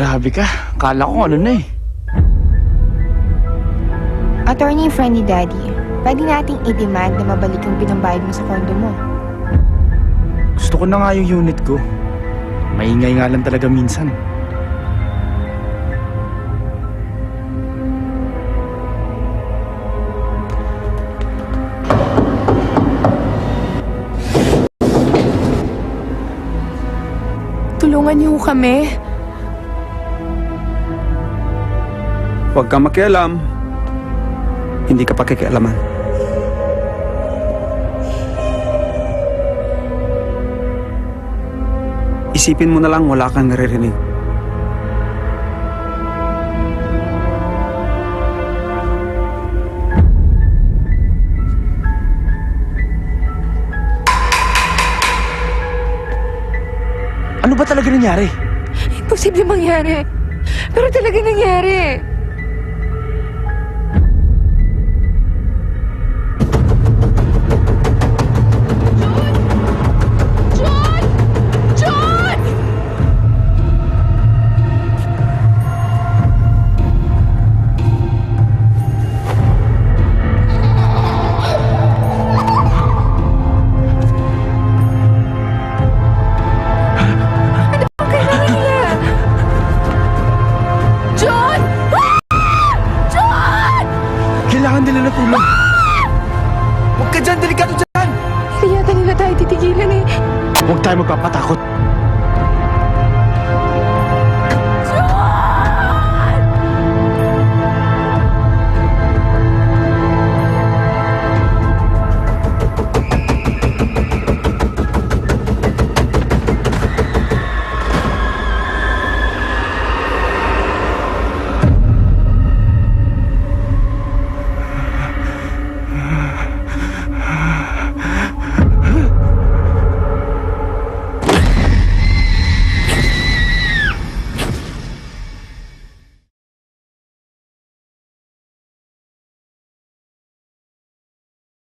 Grabe ka. Kala ko ano na eh. Attorney friend ni Daddy, pwede nating i-demand na mabalik yung pinambayad mo sa kondo mo. Gusto ko na nga yung unit ko. Maingay nga lang talaga minsan. Tulungan niyo kami. Huwag kang makialam. Hindi ka pakikialaman. Isipin mo na lang wala kang naririnig. Ano ba talaga nangyari? Imposible mangyari. Pero talaga nangyari. Kailangan nila na tulong. Huwag ka dyan, delikado dyan! Hindi yata nila tayo titigilan eh. Huwag tayo magpapatakot.